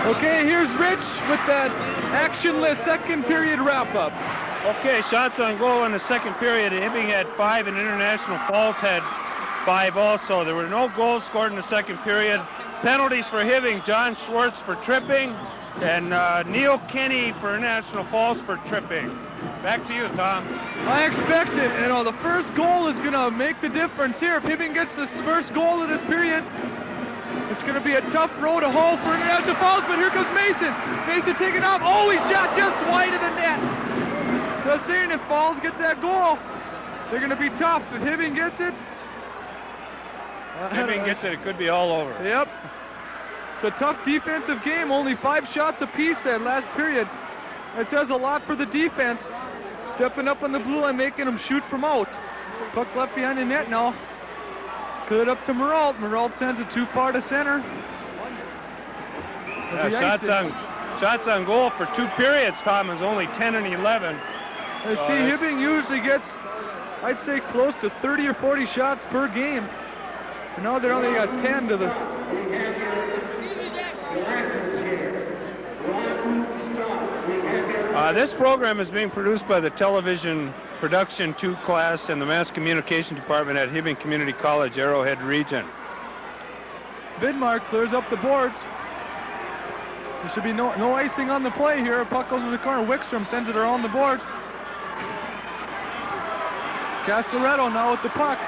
Okay, here's Rich with that actionless second period wrap-up. Okay, shots on goal in the second period. Hibbing had 5 and International Falls had 5 also. There were no goals scored in the second period. Penalties for Hibbing, John Schwartz for tripping, and Neil Kenny for International Falls for tripping. Back to you, Tom. I expect it. You know, the first goal is going to make the difference here. If Hibbing gets this first goal of this period, it's going to be a tough road to hoe for International Falls, but here comes Mason. Mason taking off. Oh, he shot just wide of the net. Just saying, if Falls get that goal, they're going to be tough. If Hibbing gets it, Hibbing gets it, it could be all over. Yep. It's a tough defensive game. Only 5 shots apiece that last period. That says a lot for the defense. Stepping up on the blue line, making them shoot from out. Puck left behind the net now. Cleared up to Meralt. Meralt sends it too far to center. Yeah, shots on goal for 2 periods, Tom, is only 10 and 11. I see Hibbing usually gets, I'd say, close to 30 or 40 shots per game. And now they're only got 10 to the... This program is being produced by the Television Production 2 class and the Mass Communication Department at Hibbing Community College, Arrowhead Region. Vidmark clears up the boards. There should be no icing on the play here. Puck goes in the corner. Wickstrom sends it around the boards. Casaretto now with the puck.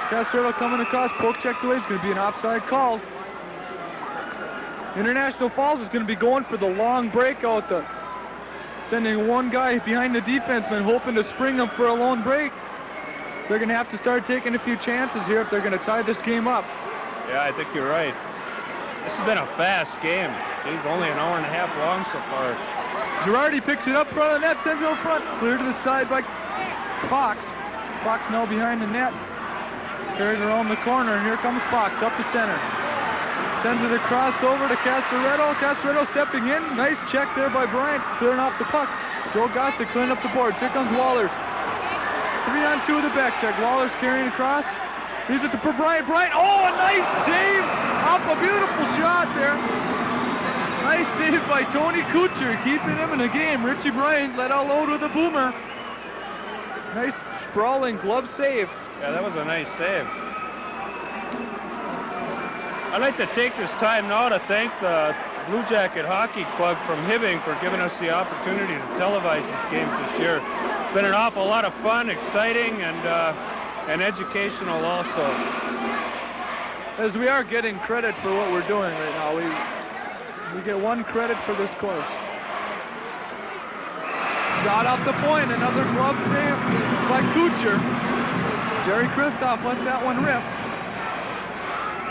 Casaretto coming across, poke checked away. It's going to be an offside call. International Falls is going to be going for the long breakout, sending one guy behind the defenseman, hoping to spring him for a lone break. They're going to have to start taking a few chances here if they're going to tie this game up. Yeah, I think you're right. This has been a fast game. It's only an hour and a half long so far. Girardi picks it up front of the net, sends it out front. Cleared to the side by Fox. Fox now behind the net. Carried around the corner, and here comes Fox up the center. Sends it across over to Casaretto. Casaretto stepping in. Nice check there by Bryant, clearing off the puck. Joe Gossett clearing up the boards. Here comes Wallers. 3-on-2 with the back check. Wallers carrying across. Leaves it to Bryant. Bryant, oh, a nice save off a beautiful shot there. Nice save by Tony Kucher, keeping him in the game. Richie Bryant let out load with a boomer. Nice sprawling glove save. Yeah, that was a nice save. I'd like to take this time now to thank the Blue Jacket Hockey Club from Hibbing for giving us the opportunity to televise these games this year. It's been an awful lot of fun, exciting, and educational also. As we are getting credit for what we're doing right now. We get one credit for this course. Shot off the point, another glove save by Kucher. Jerry Kristoff let that one rip.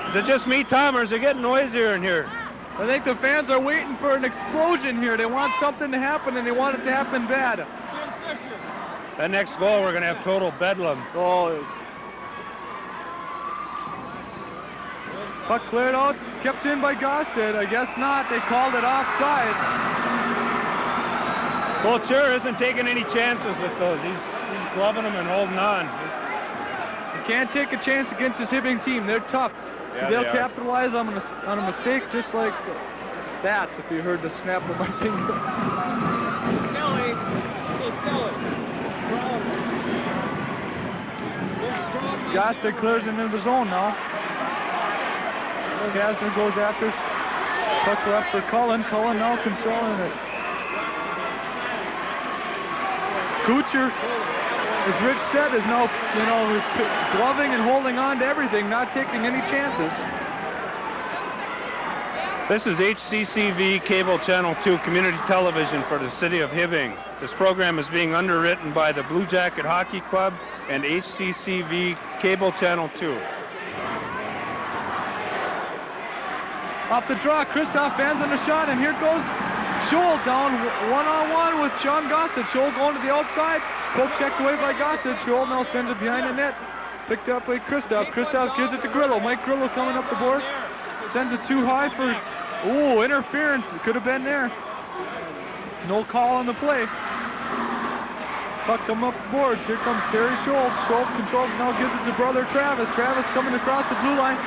Is it just me, Tom, or is it getting noisier in here? I think the fans are waiting for an explosion here. They want something to happen, and they want it to happen bad. That next goal, we're going to have total bedlam. Oh, puck cleared out, kept in by Gosted. I guess not. They called it offside. Couture isn't taking any chances with those. He's gloving them and holding on. You can't take a chance against this Hibbing team. They're tough. Yeah, They'll capitalize on a mistake just like that, if you heard the snap of my finger. Kelly. Gosted clears into the zone now. Gasner goes after. Puck left for Cullen. Cullen now controlling it. Kucher, as Rich said, is now, gloving and holding on to everything, not taking any chances. This is HCCV Cable Channel 2 Community Television for the City of Hibbing. This program is being underwritten by the Blue Jacket Hockey Club and HCCV Cable Channel 2. Off the draw, Kristoff fans on the shot, and here goes Scholl down one-on-one with Sean Gossett. Scholl going to the outside, poke checked away by Gossett. Scholl now sends it behind the net, picked up by Kristoff. Kristoff gives it to Grillo. Mike Grillo coming up the board, sends it too high for, interference. It could have been there. No call on the play. Puck coming up the boards. Here comes Terry Schultz. Schultz controls, now gives it to brother Travis. Travis coming across the blue line.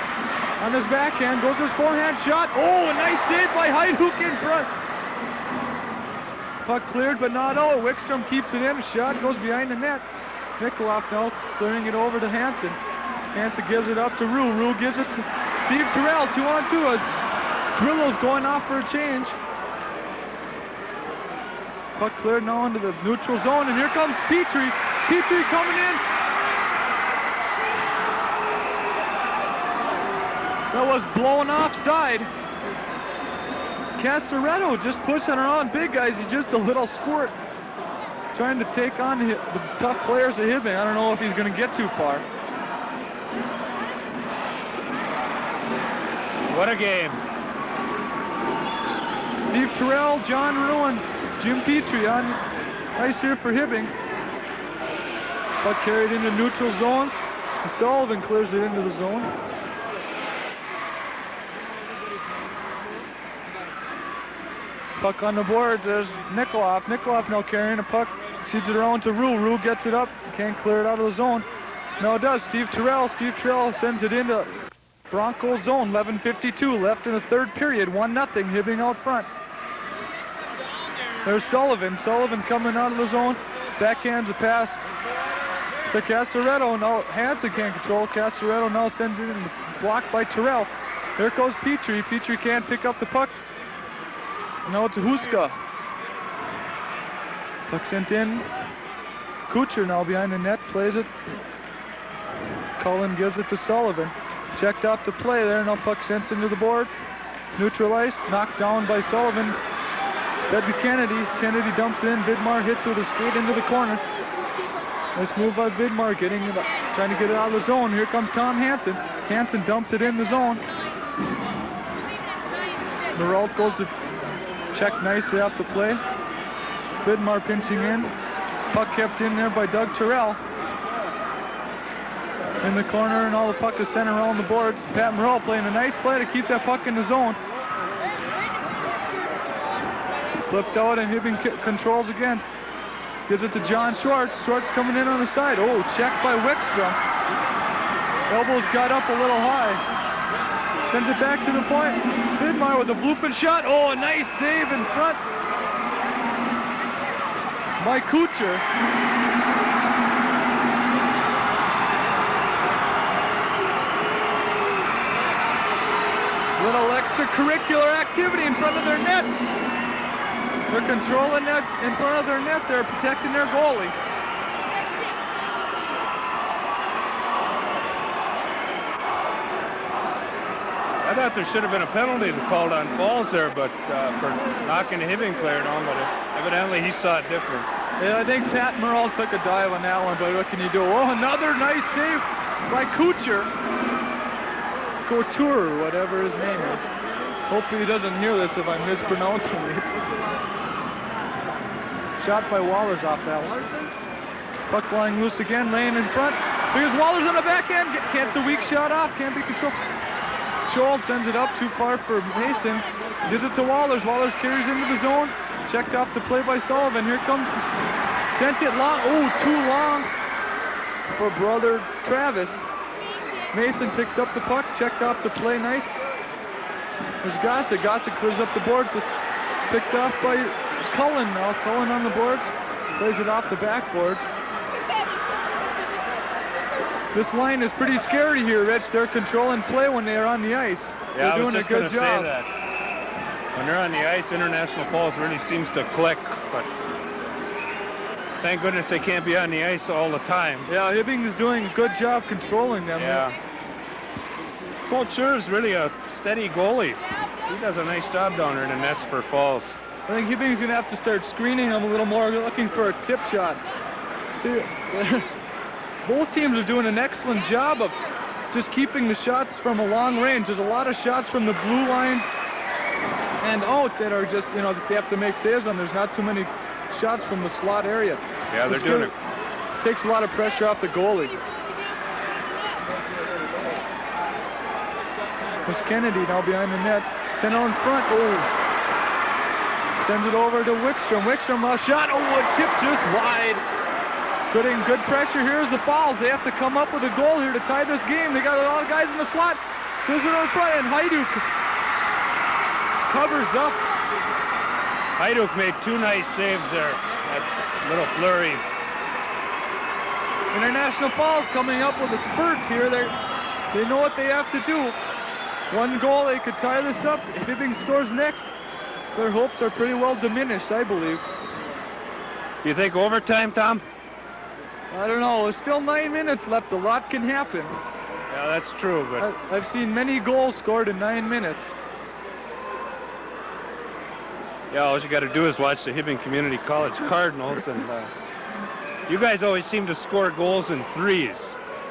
On his backhand, goes his forehand shot. Oh, a nice save by Heiduk in front. Puck cleared, but not out. Wickstrom keeps it in. A shot goes behind the net. Nikolov now clearing it over to Hansen. Hansen gives it up to Rue. Rue gives it to Steve Terrell. 2-on-2 as Grillo's going off for a change. Puck cleared now into the neutral zone, and here comes Petrie. Petrie coming in. That was blown offside. Casaretto just pushing around big guys. He's just a little squirt. Trying to take on the tough players of Hibbing. I don't know if he's going to get too far. What a game. Steve Terrell, John Rue, and Jim Petrie on ice here for Hibbing. Puck carried into neutral zone. Sullivan clears it into the zone. Puck on the boards. There's Nikolov. Nikolov now carrying a puck. Seeds it around to Rue. Rue gets it up. Can't clear it out of the zone. No, it does. Steve Terrell. Steve Terrell sends it into Broncos zone. 11:52 left in the third period. 1-0. Hibbing out front. There's Sullivan. Sullivan coming out of the zone. Backhands a pass to Casaretto. Now Hansen can't control. Casaretto now sends it in, blocked by Terrell. There goes Petrie. Petrie can't pick up the puck. Now it's Huska. Puck sent in. Kucher now behind the net, plays it. Cullen gives it to Sullivan. Checked off the play there. Now puck sent into the board. Neutral ice, knocked down by Sullivan. Fed to Kennedy. Kennedy dumps it in. Vidmar hits with a skate into the corner. Nice move by Vidmar, getting it, trying to get it out of the zone. Here comes Tom Hansen. Hansen dumps it in the zone. Meralt goes to check nicely off the play. Vidmar pinching in. Puck kept in there by Doug Terrell. In the corner, and all the puck is sent around the boards. Pat Meralt playing a nice play to keep that puck in the zone. Flipped out, and Hibbing controls again. Gives it to John Schwartz. Schwartz coming in on the side. Oh, checked by Wickstrom. Elbows got up a little high. Sends it back to the point. Vidmar with a blooping shot. Oh, a nice save in front by Kucher. Little extracurricular activity in front of their net. They're controlling that in front of their net. They're protecting their goalie. I thought there should have been a penalty called on Falls there, but for knocking the Hibbing player down, but evidently he saw it different. Yeah, I think Pat Merle took a dive on that one, but what can you do? Oh, another nice save by Kucher. Couture, or whatever his name is. Hopefully he doesn't hear this if I'm mispronouncing it. Shot by Wallers off that one. Puck flying loose again, laying in front. Here's Wallers on the backhand. Gets a weak shot off, can't be controlled. Scholl sends it up too far for Mason. Gives it to Wallers. Wallers carries into the zone. Checked off the play by Sullivan. Here comes, sent it long. Oh, too long for brother Travis. Mason picks up the puck. Checked off the play, nice. There's Gossett. Gossett clears up the boards. Just picked off by Cullen now. Cullen on the boards. Plays it off the backboards. This line is pretty scary here, Rich. They're controlling play when they're on the ice. Yeah, they're doing a good job. Say that. When they're on the ice, International Falls really seems to click, but thank goodness they can't be on the ice all the time. Yeah, Hibbing is doing a good job controlling them. Yeah. Couture is really a steady goalie. He does a nice job down there in the nets for Falls. I think Hibbing's going to have to start screening them a little more, looking for a tip shot. See, both teams are doing an excellent job of just keeping the shots from a long range. There's a lot of shots from the blue line and out that are just, you know, that they have to make saves on. There's not too many shots from the slot area. Yeah, they're doing it. Takes a lot of pressure off the goalie. There's Kennedy now behind the net. Sent out in front. Oh. Sends it over to Wickstrom. Wickstrom, a shot. Oh, a tip just wide. Good pressure. Here's the Falls. They have to come up with a goal here to tie this game. They got a lot of guys in the slot. Goes it on front, and Hajduk covers up. Hajduk made 2 nice saves there. That little flurry. International Falls coming up with a spurt here. They know what they have to do. 1 goal, they could tie this up. If Hibbing scores next, their hopes are pretty well diminished, I believe. Do you think overtime, Tom? I don't know. There's still 9 minutes left. A lot can happen. Yeah, that's true, but I've seen many goals scored in 9 minutes. yeah, all you got to do is watch the Hibbing Community College Cardinals, and you guys always seem to score goals in 3s.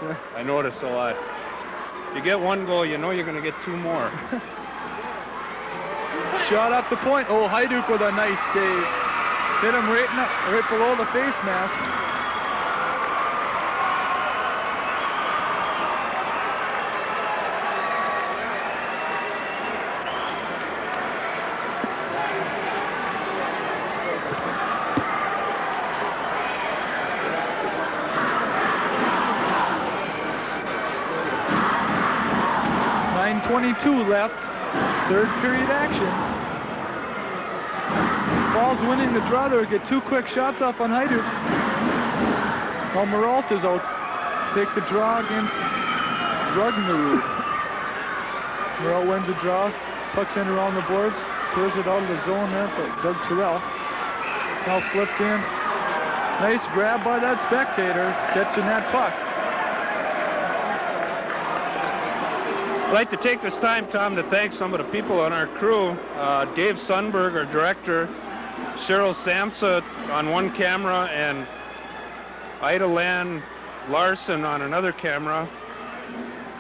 Yeah. I notice a lot. You get 1 goal, you know you're going to get 2 more. Shot up the point. Oh, Hajduk with a nice save. Hit him right below the face mask. .22 left, 3rd period action. Falls winning the draw there, get 2 quick shots off on Hajduk. While Maralta's out, take the draw against Rugnerud. Maralt wins the draw, puck's in around the boards, clears it out of the zone there for Doug Terrell. Now flipped in. Nice grab by that spectator, catching that puck. I'd like to take this time, Tom, to thank some of the people on our crew. Dave Sundberg, our director, Cheryl Samsa on one camera, and Ida Lan Larson on another camera.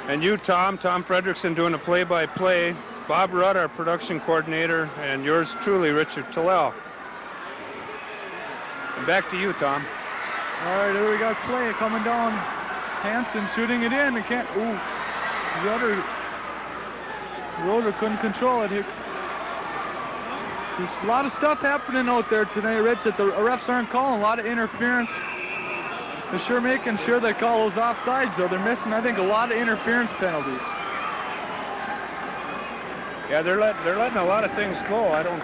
And you, Tom Fredrickson, doing the play-by-play. Bob Rudd, our production coordinator, and yours truly, Richard Tillell. And back to you, Tom. All right, here we got play coming down. Hansen shooting it in. Roder couldn't control it. There's a lot of stuff happening out there today, Rich, that the refs aren't calling. A lot of interference. They're sure making sure they call those offsides, though. They're missing, I think, a lot of interference penalties. Yeah, they're letting a lot of things go. I don't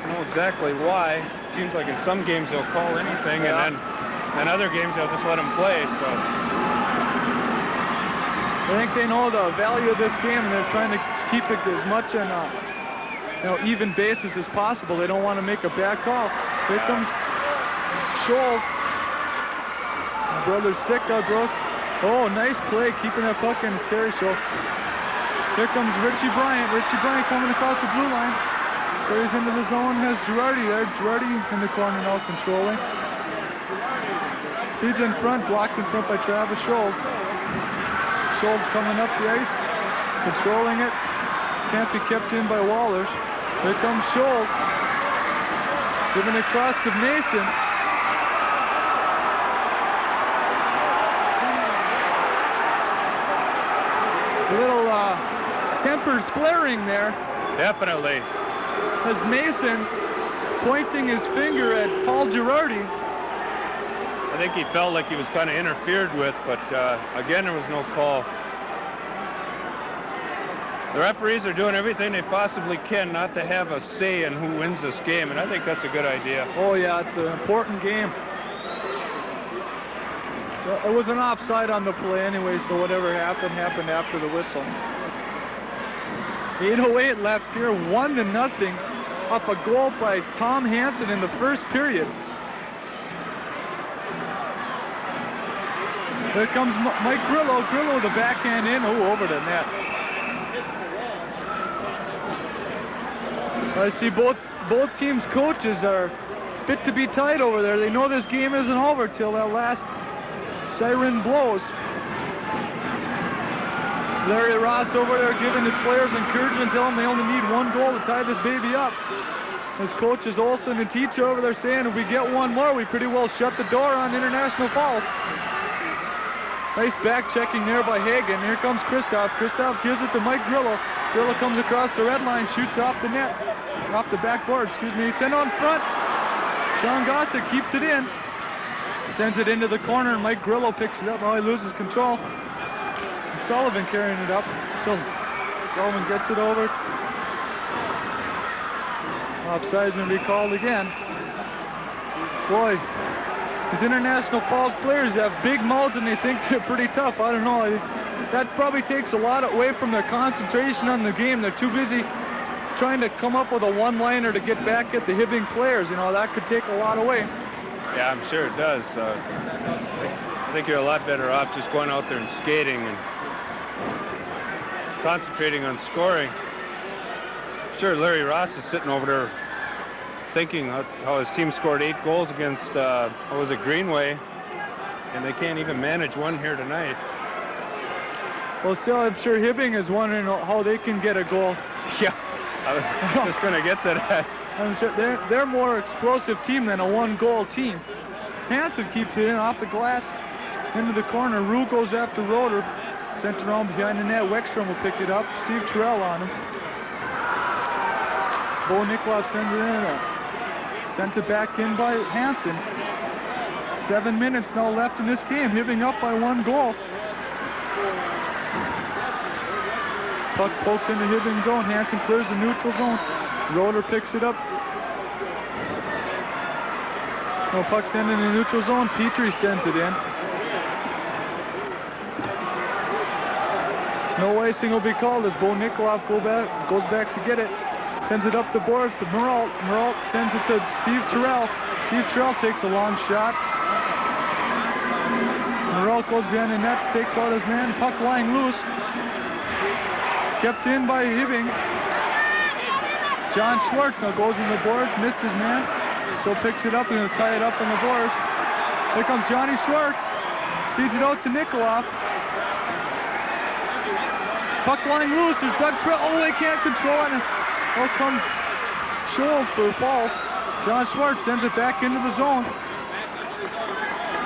know exactly why. It seems like in some games they'll call anything, yeah. and then in other games they'll just let them play. So I think they know the value of this game, and they're trying to keep it as much on even basis as possible. They don't want to make a bad call. Here comes Scholl. Brother stick got broke. Oh, nice play, keeping that puck in his Terry show. Here comes Richie Bryant. Richie Bryant coming across the blue line. Plays into the zone, has Girardi there. Girardi in the corner now controlling. Feeds in front, blocked in front by Travis Scholl. Scholl coming up the ice, controlling it. Can't be kept in by Wallers. Here comes Scholl. Giving it across to Mason. A little tempers flaring there. definitely. As Mason pointing his finger at Paul Girardi. I think he felt like he was kind of interfered with, but again, there was no call. The referees are doing everything they possibly can not to have a say in who wins this game, and I think that's a good idea. Oh yeah, it's an important game. It was an offside on the play anyway, so whatever happened, happened after the whistle. 8:08 left here, 1-0 off a goal by Tom Hansen in the first period. There comes Mike Grillo. Grillo, the backhand in, over the net. I see both teams' coaches are fit to be tight over there. They know this game isn't over till that last siren blows. Larry Ross over there giving his players encouragement, telling them they only need one goal to tie this baby up. His coaches Olson and Teacher over there saying if we get one more, we pretty well shut the door on International Falls. Nice back checking there by Hagen. Here comes Christoph. Christoph gives it to Mike Grillo. Grillo comes across the red line, shoots off the net, off the backboard, excuse me. Sent on front. Sean Gossett keeps it in. Sends it into the corner, and Mike Grillo picks it up. Now he loses control. Sullivan carrying it up. So Sullivan gets it over. Offside's going to be called again. Boy, these International Falls players have big mouths and they think they're pretty tough. I don't know. That probably takes a lot away from their concentration on the game. They're too busy trying to come up with a one-liner to get back at the Hibbing players. You know, that could take a lot away. Yeah, I'm sure it does. I think you're a lot better off just going out there and skating and concentrating on scoring. I'm sure Larry Ross is sitting over there thinking how his team scored 8 goals against, what was it, Greenway, and they can't even manage one here tonight. Well, still, I'm sure Hibbing is wondering how they can get a goal. Yeah, I was just going to get to that. I'm sure they're more explosive team than a one-goal team. Hansen keeps it in off the glass into the corner. Rue goes after Roeder. Sent around behind the net. Weckstrom will pick it up. Steve Terrell on him. Bo Nikolov sends it in. Sent it back in by Hansen. 7 minutes now left in this game. Hibbing up by 1 goal. Puck poked into Hibbing's zone. Hansen clears the neutral zone. Roeder picks it up. No puck sent in the neutral zone. Petrie sends it in. No icing will be called as Bo Nikolov goes back to get it. Sends it up the boards to Meralt. Meralt sends it to Steve Terrell. Steve Terrell takes a long shot. Meralt goes behind the nets, takes out his man. Puck lying loose. Kept in by Hibbing. John Schwartz now goes in the boards, missed his man. So picks it up and he'll tie it up in the boards. Here comes Johnny Schwartz. Feeds it out to Nikolov. Puck lying loose. There's Doug Trell. Oh, they can't control it. Out comes Scholes for falls. John Schwartz sends it back into the zone.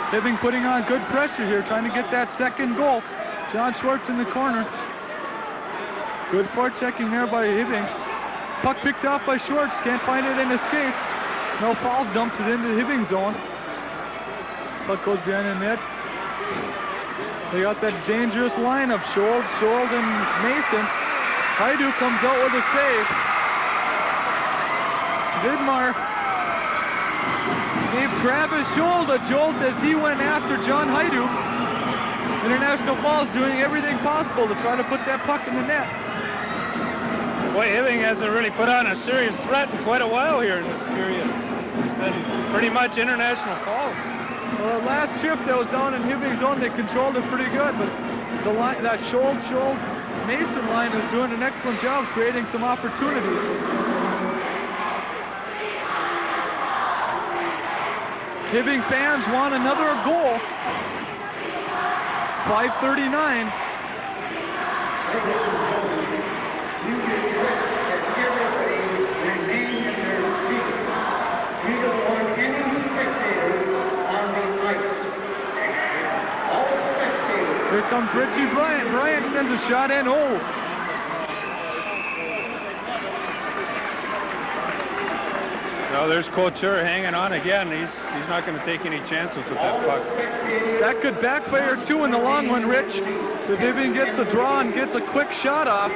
Hibbing putting on good pressure here, trying to get that second goal. John Schwartz in the corner. Good forechecking there by Hibbing. Puck picked off by Schwartz. Can't find it in the skates. No Falls dumps it into Hibbing zone. Puck goes behind the net. They got that dangerous line of Scholes, and Mason. Haidu comes out with a save. Vidmar gave Travis Scholes a jolt as he went after John Haidu. International Falls doing everything possible to try to put that puck in the net. Boy, Hibbing hasn't really put on a serious threat in quite a while here in this period. And pretty much International Falls. Well, the last shift that was down in Hibbing's zone, they controlled it pretty good, but the line, that Scholes, Mason line is doing an excellent job creating some opportunities. Hibbing fans want another goal. 5:39. Here comes Richie Bryant. Bryant sends a shot in. Oh. Well, there's Couture hanging on again. He's not going to take any chances with that puck. That could backfire too in the long run, Rich. If Hibbing gets a draw and gets a quick shot off.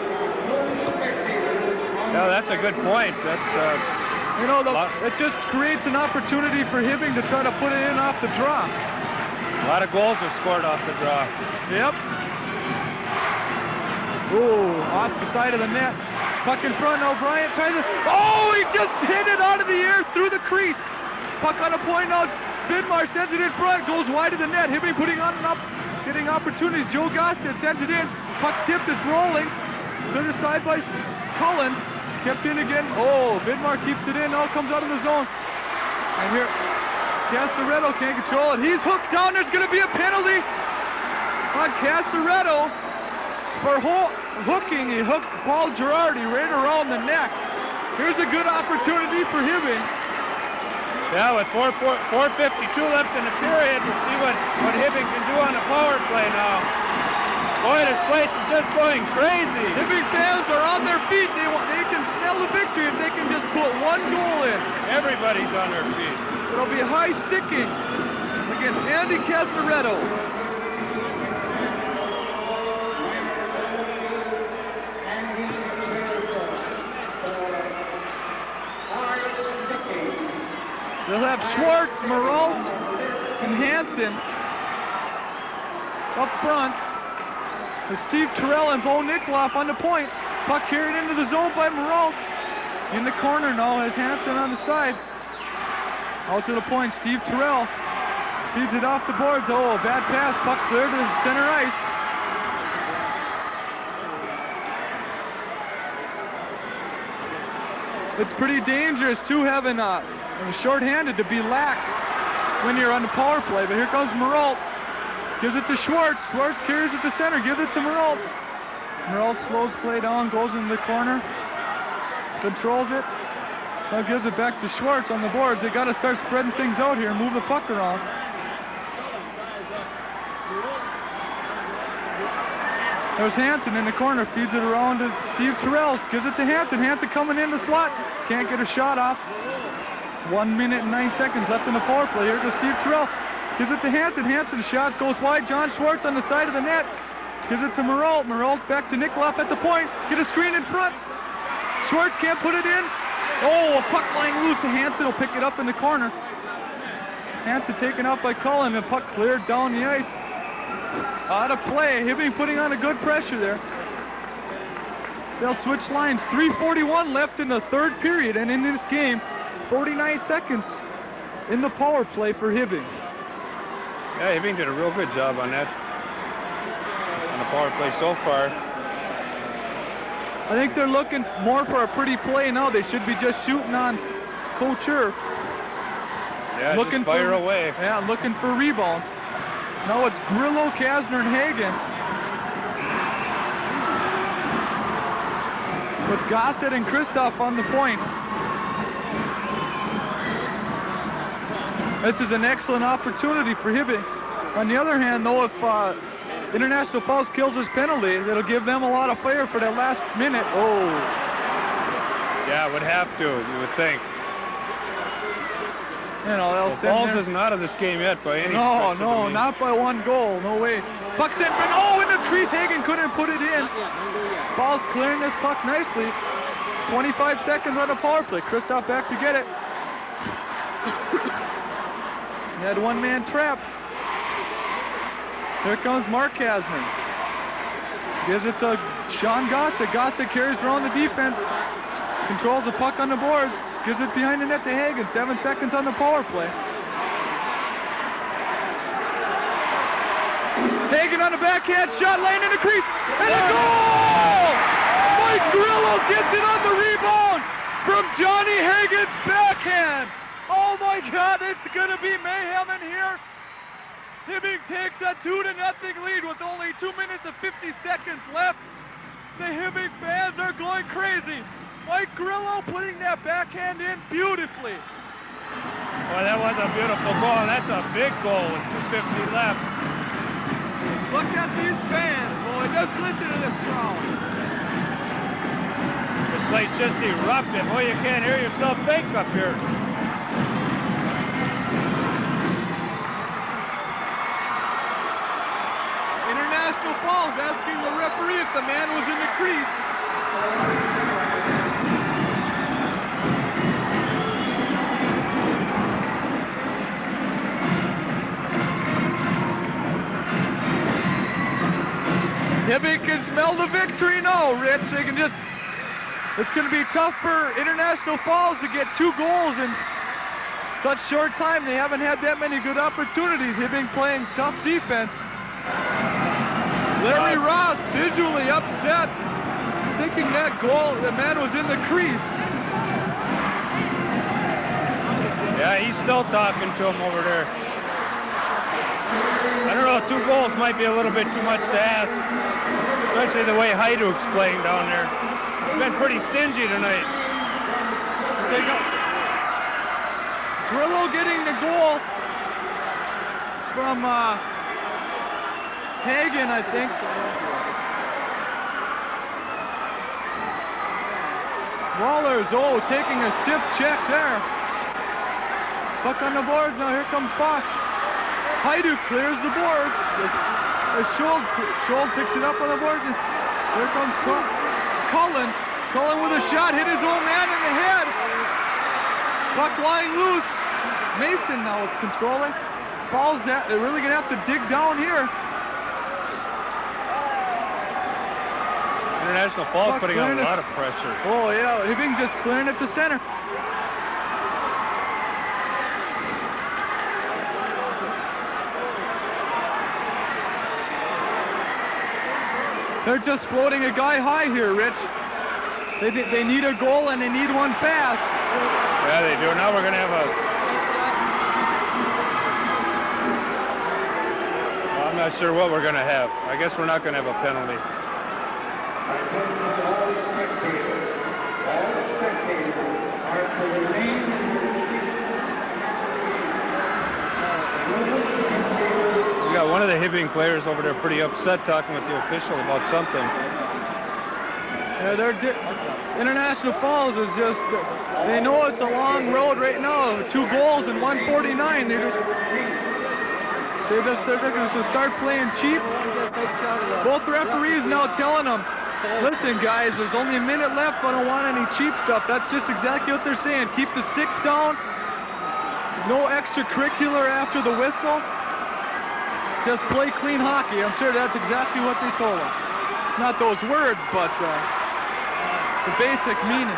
Yeah, that's a good point. That's you know, it just creates an opportunity for Hibbing to try to put it in off the draw. A lot of goals are scored off the draw. Yep. Ooh, off the side of the net. Puck in front now. Bryant tries to. Oh, he just hit it out of the air through the crease. Puck on a point now. Vidmar sends it in front. Goes wide of the net. Hibbing putting on getting opportunities. Joe Gostin sends it in. Puck tip is rolling. To the side by Cullen. Kept in again. Oh, Vidmar keeps it in. Now comes out of the zone. And here, Casaretto can't control it. He's hooked down. There's going to be a penalty on Casaretto for hooking. He hooked Paul Girardi right around the neck. Here's a good opportunity for Hibbing. Yeah, with 4:52 left in the period, we'll see what Hibbing can do on the power play now. Boy, this place is just going crazy. Hibbing fans are on their feet. They can smell the victory if they can just put 1 goal in. Everybody's on their feet. It'll be high sticking against Andy Casaretto. They'll have Schwartz, Maralt, and Hansen up front. With Steve Terrell and Bo Nikoloff on the point. Puck carried into the zone by Maralt. In the corner now has Hansen on the side. Out to the point, Steve Terrell feeds it off the boards. Oh, a bad pass. Puck cleared to center ice. It's pretty dangerous too, having short-handed to be lax when you're on the power play. But here comes Maralt. Gives it to Schwartz. Schwartz carries it to center. Gives it to Maralt. Maralt slows play down, goes in the corner, controls it. Now gives it back to Schwartz on the boards. They got to start spreading things out here, move the puck around. There's Hansen in the corner, feeds it around to Steve Terrell, gives it to Hansen. Hansen coming in the slot, can't get a shot off. 1 minute and 9 seconds left in the power play. Here goes Steve Terrell, gives it to Hansen. Hansen's shot goes wide. John Schwartz on the side of the net, gives it to Maralt. Maralt back to Nikoloff at the point, get a screen in front. Schwartz can't put it in. Oh, a puck lying loose, and Hansen will pick it up in the corner. Hansen taken out by Cullen, the puck cleared down the ice. Out of play. Hibbing putting on a good pressure there. They'll switch lines. 3:41 left in the third period, and in this game, 49 seconds in the power play for Hibbing. Yeah, Hibbing did a real good job on that. On the power play so far. I think they're looking more for a pretty play now. They should be just shooting on Couture. Yeah, looking just fire away. Yeah, looking for rebounds. Now it's Grillo, Kasner, and Hagen. With Gossett and Kristoff on the points. This is an excellent opportunity for Hibbing. On the other hand, though, if International Falls kills his penalty, it'll give them a lot of fire for that last minute. Oh. Yeah, it would have to, you would think. You know, they'll send Falls isn't out of this game yet by any No, stretch no, of the means. not by one goal. No way. Puck sent, but oh, in the crease. Hagen couldn't put it in. Falls clearing this puck nicely. 25 seconds on the power play. Kristoff back to get it. He had one-man trap. Here comes Mark Kasner. Gives it to Sean Gossett. Gossett carries around the defense. Controls the puck on the boards. Gives it behind the net to Hagen. 7 seconds on the power play. Hagen on the backhand shot, laying in the crease. And a goal! Mike Grillo gets it on the rebound from Johnny Hagen's backhand. Oh my God, it's gonna be mayhem in here. Hibbing takes a 2-0 lead with only 2 minutes and 50 seconds left. The Hibbing fans are going crazy. Mike Grillo putting that backhand in beautifully. Boy, that was a beautiful goal. That's a big goal with 2:50 left. Look at these fans, boy. Just listen to this crowd. This place just erupted. Boy, you can't hear yourself think up here. International Falls asking the referee if the man was in the crease. Hibbing can smell the victory now, Rich. They can just, it's going to be tough for International Falls to get 2 goals in such short time. They haven't had that many good opportunities. Hibbing playing tough defense. Larry Ross visually upset, thinking that goal, the man was in the crease. Yeah, he's still talking to him over there. I don't know, 2 goals might be a little bit too much to ask, especially the way Hajduk's playing down there. He's been pretty stingy tonight. Grillo getting the goal from Hagen, I think. Wallers, taking a stiff check there. Puck on the boards now, here comes Fox. Hajduk clears the boards. Scholl picks it up on the boards, and here comes Cullen. Cullen with a shot, hit his own man in the head. Puck lying loose. Mason now controlling. Falls that, they're really gonna have to dig down here. International Falls putting on a lot of pressure. Oh yeah, Hibbing just clearing it to center. They're just floating a guy high here, Rich. They need a goal and they need one fast. Yeah, they do. Now we're going to have a... Well, I'm not sure what we're going to have. I guess we're not going to have a penalty. We got one of the Hibbing players over there pretty upset talking with the official about something. Yeah, International Falls is just, they know it's a long road right now. 2 goals in 149. They're going to start playing cheap. Both referees now telling them, listen guys, there's only a minute left. I don't want any cheap stuff. That's just exactly what they're saying. Keep the sticks down. No extracurricular after the whistle. Just play clean hockey. I'm sure that's exactly what they told them. Not those words, but the basic meaning.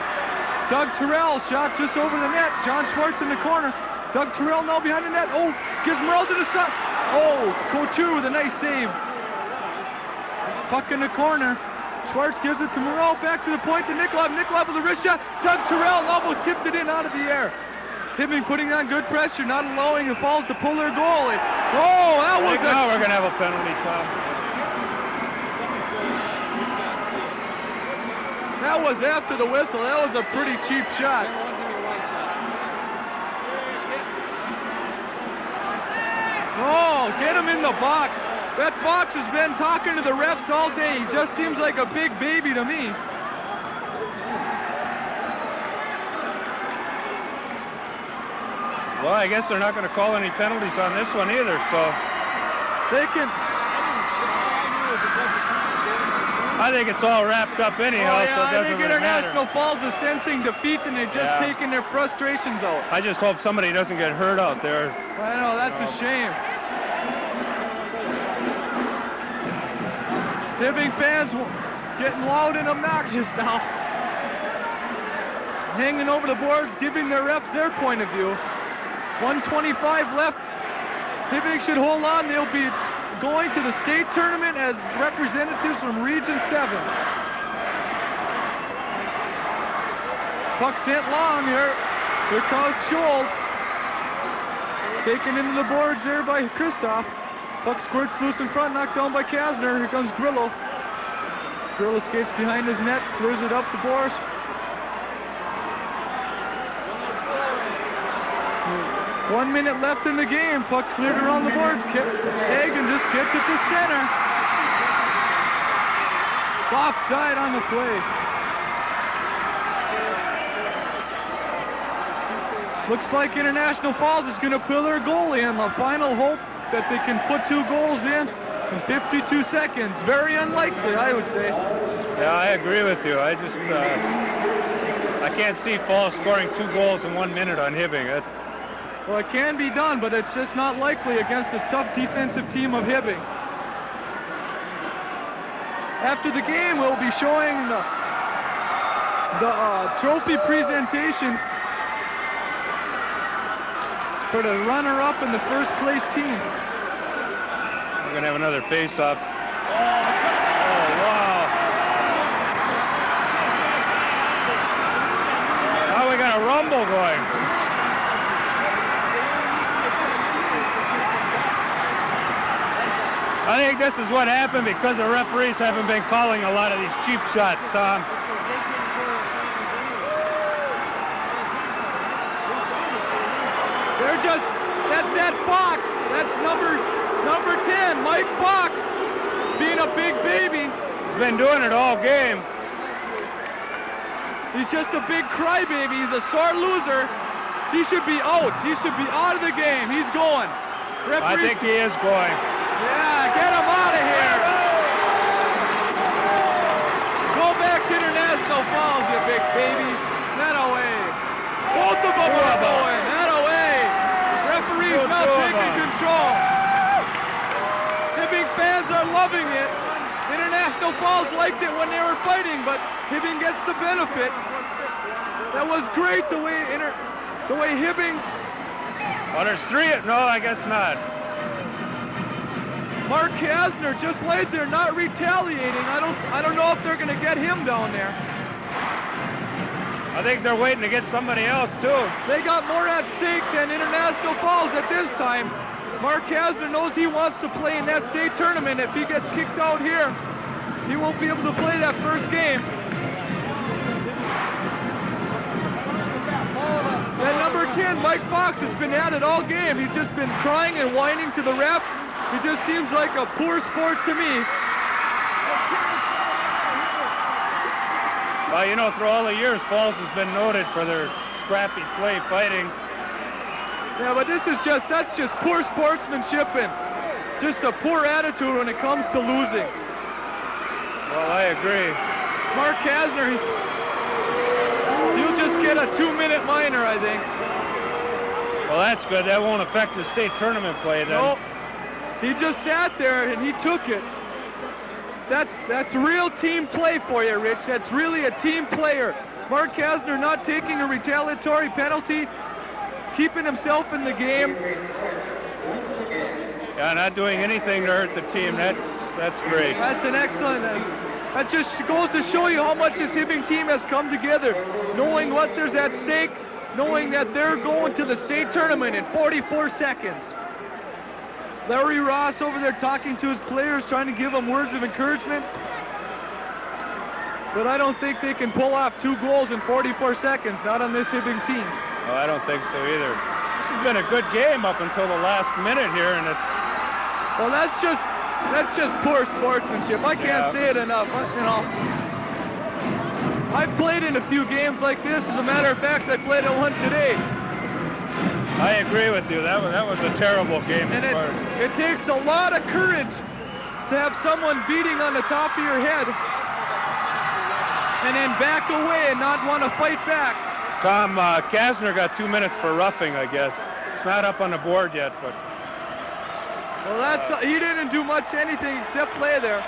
Doug Terrell shot just over the net. John Schwartz in the corner. Doug Terrell now behind the net. Oh, gives Merle to the side. Oh, Couture with a nice save. Puck in the corner. Schwartz gives it to Moreau. Back to the point to Nikolov. Nikolov with a wrist shot. Doug Terrell almost tipped it in out of the air. Hibbing putting on good pressure, not allowing the Falls to pull their goalie. Oh, that was now we're going to have a penalty, Tom. That was after the whistle. That was a pretty cheap shot. Oh, get him in the box. That Fox has been talking to the refs all day. He just seems like a big baby to me. Well, I guess they're not going to call any penalties on this one either, so... They can... I think it's all wrapped up anyhow, so it doesn't I think really International matter. Falls is sensing defeat and they're just taking their frustrations out. I just hope somebody doesn't get hurt out there. I know, that's a shame. Hibbing fans getting loud and obnoxious now. Hanging over the boards, giving their refs their point of view. 125 left. Hibbing should hold on. They'll be going to the state tournament as representatives from Region 7. Puck sent long here. Here comes Scholl. Taken into the boards there by Kristoff. Puck squirts loose in front, knocked down by Kasner. Here comes Grillo. Grillo skates behind his net, clears it up the boards. One minute left in the game. Puck cleared around the boards. Hagen just gets it to center. Offside on the play. Looks like International Falls is going to pull their goalie in the final hope that they can put 2 goals in 52 seconds. Very unlikely, I would say. Yeah, I agree with you. I just, I can't see Falls scoring 2 goals in 1 minute on Hibbing. Well, it can be done, but it's just not likely against this tough defensive team of Hibbing. After the game, we'll be showing the trophy presentation for the runner-up and the first place team. We're going to have another face-off. Oh, wow. Now we got a rumble going. I think this is what happened because the referees haven't been calling a lot of these cheap shots, Tom. They're just, that's that Fox. That's number 10, Mike Fox, being a big baby. He's been doing it all game. He's just a big crybaby. He's a sore loser. He should be out. He should be out of the game. He's going. I think he is going. Yeah, get him out of here. Go back to International Falls, you big baby. That away. Both of them are going. That away. loving it. International Falls liked it when they were fighting, but Hibbing gets the benefit. That was great the way Hibbing. Well, there's three. No, I guess not. Mark Kasner just laid there, not retaliating. I don't know if they're going to get him down there. I think they're waiting to get somebody else too. They got more at stake than International Falls at this time. Mark Kasner knows he wants to play in that state tournament. If he gets kicked out here, he won't be able to play that first game. And number 10, Mike Fox, has been at it all game. He's just been crying and whining to the ref. He just seems like a poor sport to me. Well, you know, through all the years, Falls has been noted for their scrappy play fighting. Yeah, but that's just poor sportsmanship and just a poor attitude when it comes to losing. Well, I agree. Mark Kasner, he'll just get a 2-minute minor, I think. Well, that's good. That won't affect his state tournament play then. Nope. He just sat there and he took it. That's real team play for you, Rich. That's really a team player. Mark Kasner not taking a retaliatory penalty, keeping himself in the game. Yeah, not doing anything to hurt the team. That's great. That's an excellent. That just goes to show you how much this Hibbing team has come together, knowing what there's at stake, knowing that they're going to the state tournament in 44 seconds. Larry Ross over there talking to his players, trying to give them words of encouragement. But I don't think they can pull off 2 goals in 44 seconds, not on this Hibbing team. No, I don't think so either. This has been a good game up until the last minute here, and it. Well, that's just poor sportsmanship. I can't say it enough. You know, I've played in a few games like this. As a matter of fact, I played in one today. I agree with you. That was a terrible game. And it takes a lot of courage to have someone beating on the top of your head and then back away and not want to fight back. Tom, Kasner got 2 minutes for roughing, I guess. It's not up on the board yet, but. Well, he didn't do much anything except play there.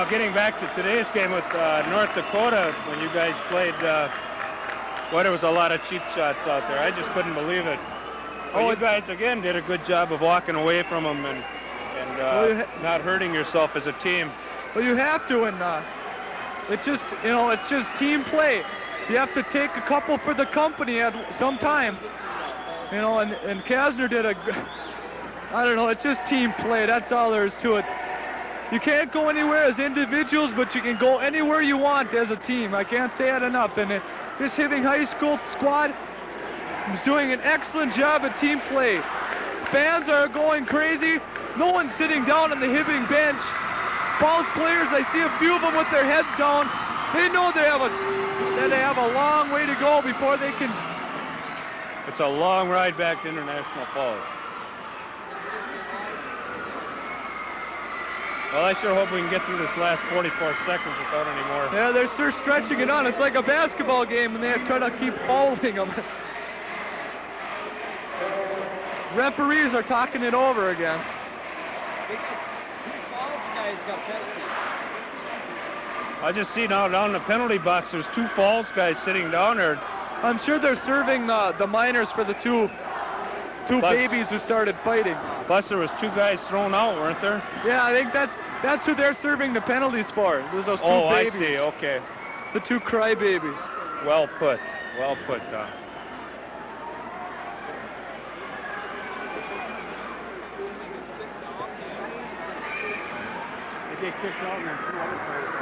Getting back to today's game with North Dakota, when you guys played, there was a lot of cheap shots out there. I just couldn't believe it. Well, you guys, again, did a good job of walking away from them and not hurting yourself as a team. Well, you have to, and it's just team play. You have to take a couple for the company at some time. You know, and Kasner did I don't know, it's just team play. That's all there is to it. You can't go anywhere as individuals, but you can go anywhere you want as a team. I can't say it enough. And this Hibbing High School squad is doing an excellent job at team play. Fans are going crazy. No one's sitting down on the Hibbing bench. Falls players, I see a few of them with their heads down. They know they have a long way to go before they can. It's a long ride back to International Falls. Well, I sure hope we can get through this last 44 seconds without any more. Yeah, they're stretching it on. It's like a basketball game, and they try to keep holding them. Referees are talking it over again. I just see now down in the penalty box, there's 2 Falls guys sitting down there. I'm sure they're serving the minors for the two babies who started fighting. Plus, there was 2 guys thrown out, weren't there? Yeah, I think that's who they're serving the penalties for. There's those 2 babies. Oh, I see. Okay. The 2 crybabies. Well put. Well put, Tom. They get kicked out and then 2 other players.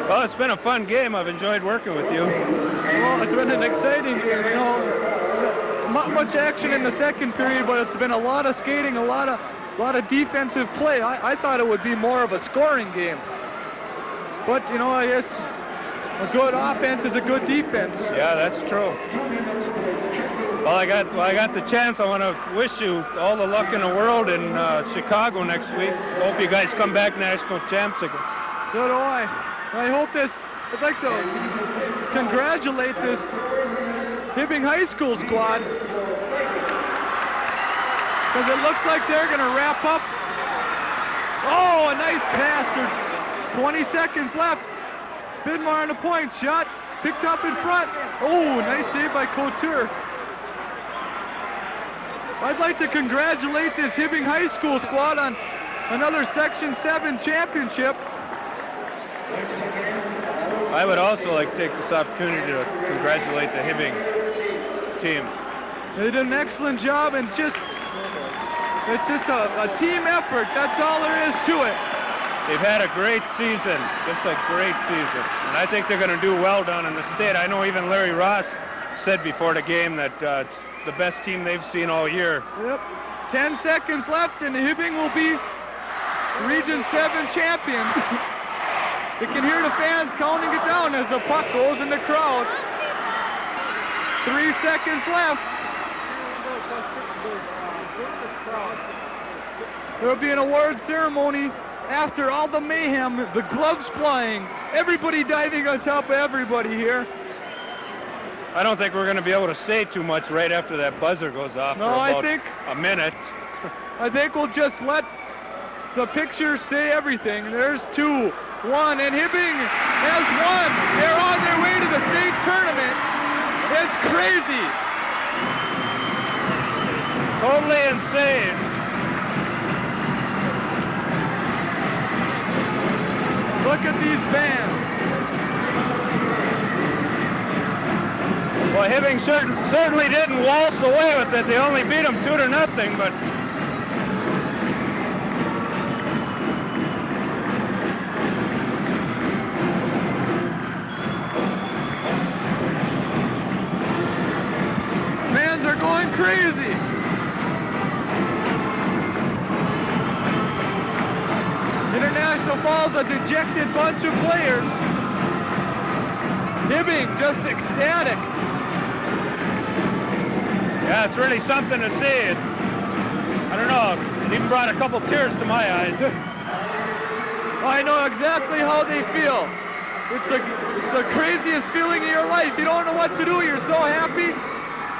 Well, it's been a fun game. I've enjoyed working with you. Well, it's been an exciting game. You know, not much action in the second period, but it's been a lot of skating, a lot of defensive play. I thought it would be more of a scoring game. But, you know, I guess a good offense is a good defense. Yeah, that's true. Well, I got the chance. I want to wish you all the luck in the world in Chicago next week. Hope you guys come back national champs again. So do I. I hope this I'd like to congratulate this Hibbing High School squad, because it looks like they're going to wrap up. Oh, a nice pass. There's 20 seconds left. Bidmar on the point. Shot picked up in front. Oh, nice save by Couture. I'd like to congratulate this Hibbing High School squad on another Section 7 championship. I would also like to take this opportunity to congratulate the Hibbing team. They did an excellent job, and it's just a team effort. That's all there is to it. They've had a great season, just a great season. And I think they're going to do well down in the state. I know even Larry Ross said before the game that it's the best team they've seen all year. Yep. 10 seconds left, and Hibbing will be Region 7 champions. You can hear the fans counting it down as the puck goes in the crowd. 3 seconds left. There will be an award ceremony after all the mayhem, the gloves flying, everybody diving on top of everybody here. I don't think we're going to be able to say too much right after that buzzer goes off for about a minute. I think we'll just let the picture say everything. There's 2, 1, and Hibbing has won. They're on their way to the state tournament. It's crazy. Totally insane. Look at these fans. Well, Hibbing certainly didn't waltz away with it. They only beat them 2-0, but fans are going crazy. International Falls, a dejected bunch of players. Hibbing just ecstatic. yeah, it's really something to see. I don't know, it even brought a couple tears to my eyes. I know exactly how they feel. It's the craziest feeling in your life. You don't know what to do. You're so happy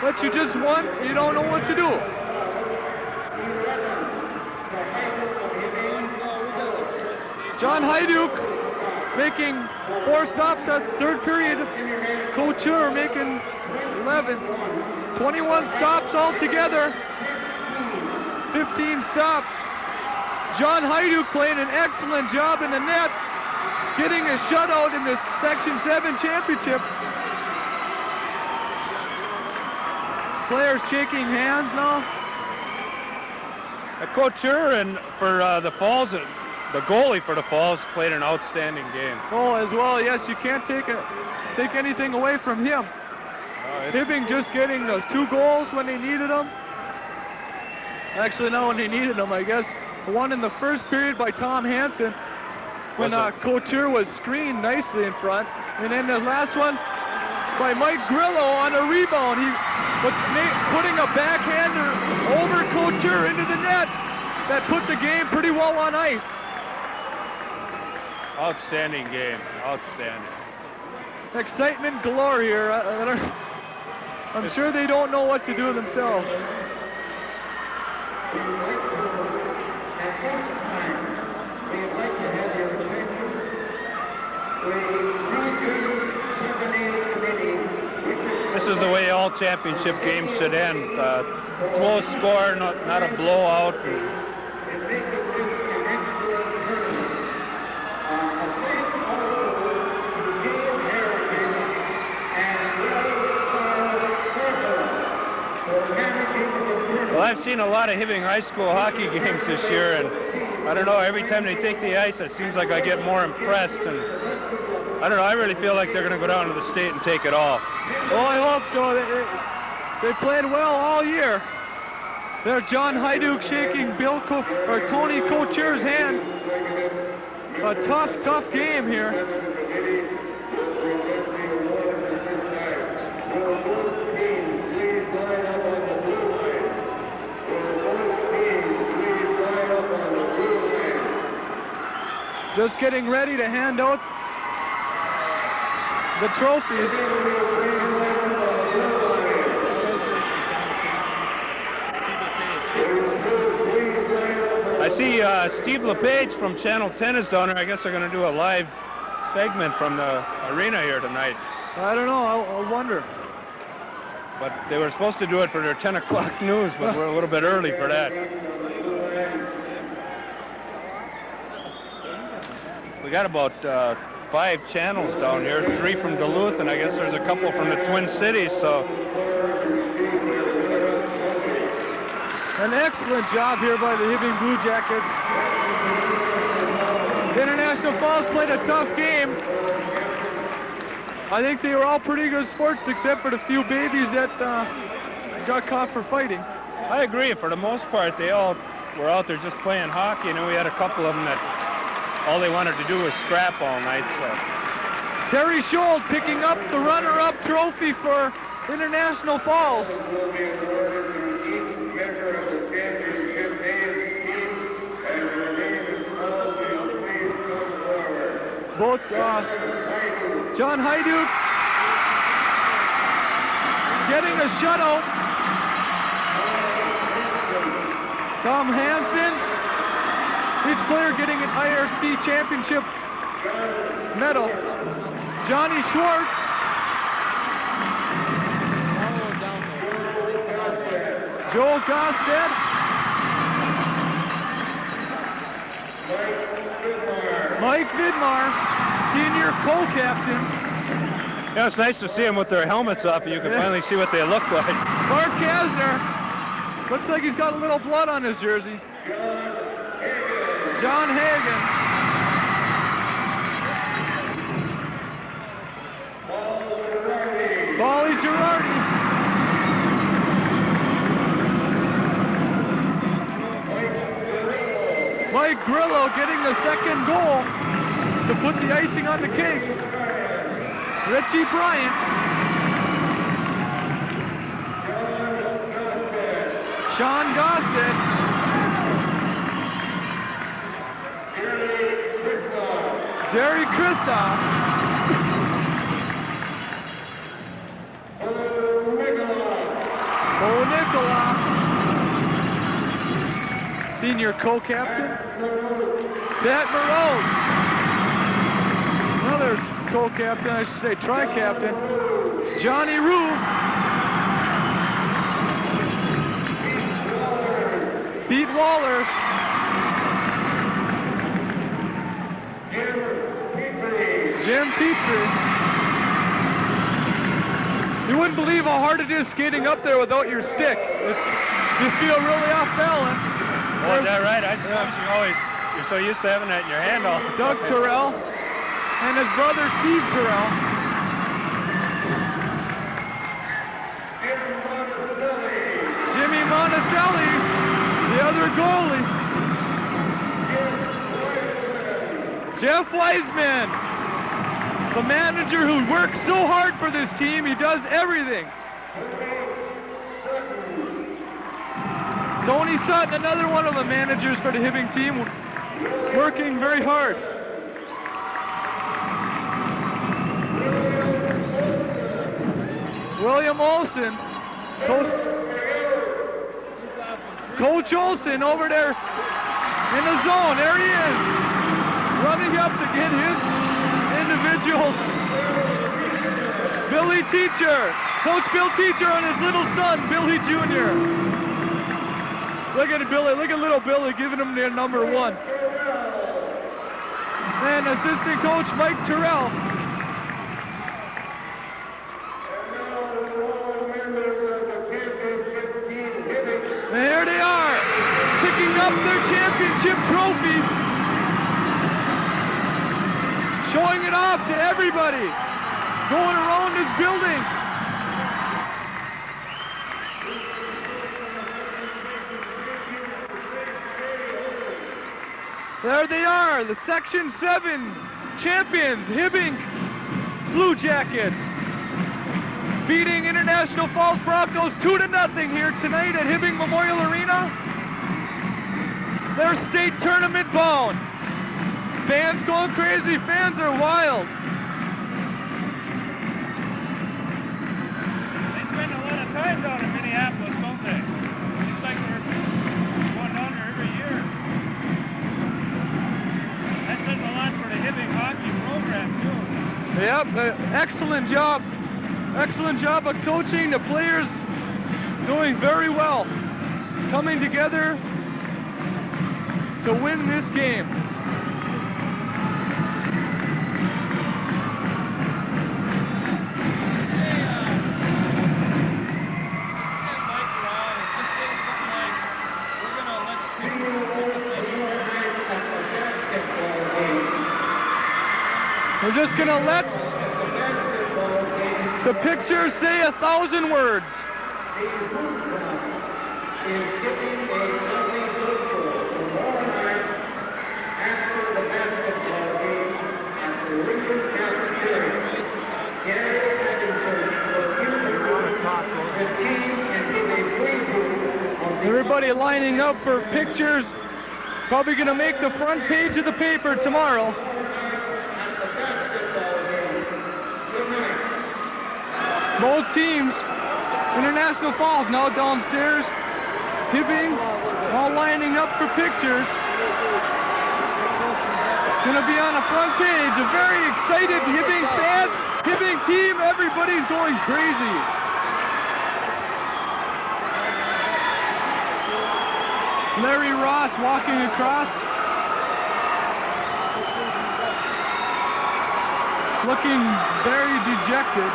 that you just won. You don't know what to do. John Hajduk making 4 stops at third period. Couture making 11. 21 stops altogether. 15 stops. John Hajduk playing an excellent job in the net, getting a shutout in the Section 7 championship. Players shaking hands now. Couture and for the Falls, the goalie for the Falls played an outstanding game. Oh, as well, yes, you can't take anything away from him. Hibbing just getting those 2 goals when they needed them. Actually, not when they needed them, I guess. One in the first period by Tom Hansen when Couture was screened nicely in front. And then the last one by Mike Grillo on a rebound. He was putting a backhander over Couture into the net that put the game pretty well on ice. Outstanding game, outstanding. Excitement galore here. I'm sure they don't know what to do themselves. At this time, we'd like to have your attention. The committee. This is the way all championship games should end. Close score, not a blowout. Well, I've seen a lot of Hibbing High School hockey games this year, and I don't know, every time they take the ice, it seems like I get more impressed, and I don't know, I really feel like they're going to go down to the state and take it all. Well, I hope so. They played well all year. There, John Hajduk shaking Tony Couture's hand. A tough game here. Just getting ready to hand out the trophies. I see Steve LePage from Channel 10 is down there. I guess they're going to do a live segment from the arena here tonight. I don't know. I'll wonder. But they were supposed to do it for their 10 o'clock news, but we're a little bit early for that. We got about 5 channels down here, 3 from Duluth, and I guess there's a couple from the Twin Cities, so. An excellent job here by the Hibbing Blue Jackets. International Falls played a tough game. I think they were all pretty good sports except for the few babies that got caught for fighting. I agree. For the most part, they all were out there just playing hockey. You know, we had a couple of them that all they wanted to do was scrap all night. So Terry Scholl picking up the runner-up trophy for International Falls. Both John Hajduk getting a shutout. Tom Hansen, each player getting an IRC championship medal. Johnny Schwartz. Joel Gosted. Mike Vidmar, senior co-captain. Yeah, it's nice to see them with their helmets up, and you can finally see what they look like. Mark Kasner, looks like he's got a little blood on his jersey. John Hagen. Paulie Girardi. Mike Grillo getting the second goal to put the icing on the cake. Richie Bryant. Sean Gosted. Jerry Kristoff. Bo Nicola. Senior co-captain. Pat Moreau. Another co-captain, I should say tri-captain. Johnny Rue. Pete Wallers. Jim Petrie. You wouldn't believe how hard it is skating up there without your stick. You feel really off balance. Oh, is that right? I suppose you're so used to having that in your hand all. Doug Terrell and his brother Steve Terrell. Jimmy Monticelli, the other goalie. Jeff Wiseman, the manager who works so hard for this team. He does everything. Tony Sutton, another one of the managers for the Hibbing team, working very hard. William Olson, Coach Olson over there in the zone. There he is, running up to get his individual. Billy Teacher, Coach Bill Teacher and his little son, Billy Jr. Look at Billy, look at little Billy giving him their number 1. And assistant coach Mike Terrell. And here they are, picking up their championship trophy. Showing it off to everybody. Going around this building. There they are, the Section 7 champions, Hibbing Blue Jackets, beating International Falls Broncos 2-0 here tonight at Hibbing Memorial Arena. They're state tournament bound. Fans going crazy, fans are wild. fans out in Minneapolis, don't they? Seems like we're going down there every year. That says a lot for the Hibbing hockey program, too. Yep, excellent job. Excellent job of coaching. The players doing very well. Coming together to win this game. We're just gonna let the picture say 1,000 words. Is giving a lovely social tomorrow night after the basketball game at the Lincoln Cafeteria. Gary Atkinson will introduce the team and give a preview of the Everybody lining up for pictures. Probably gonna make the front page of the paper tomorrow. at the basketball game. Good night. Both teams, International Falls now downstairs. Hibbing all lining up for pictures. It's gonna be on the front page. A very excited Hibbing fans, Hibbing team, everybody's going crazy. Larry Ross walking across. Looking very dejected.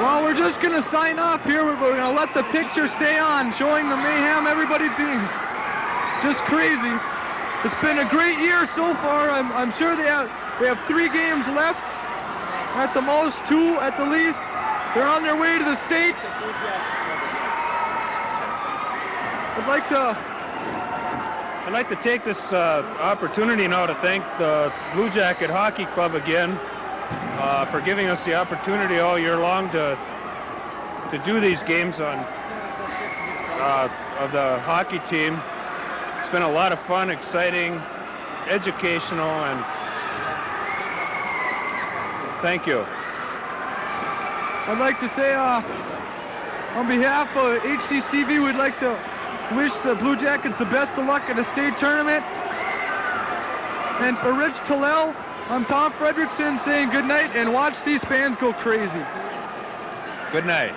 Well, we're just going to sign off here. We're going to let the picture stay on, showing the mayhem, everybody being just crazy. It's been a great year so far. I'm sure they have 3 games left, at the most 2 at the least. They're on their way to the state. I'd like to take this opportunity now to thank the Blue Jacket Hockey Club again for giving us the opportunity all year long to do these games of the hockey team. It's been a lot of fun, exciting, educational, and thank you. I'd like to say on behalf of HCCV, we'd like to wish the Blue Jackets the best of luck at the state tournament. And for Rich Tillell, I'm Tom Fredrickson saying good night, and watch these fans go crazy. Good night.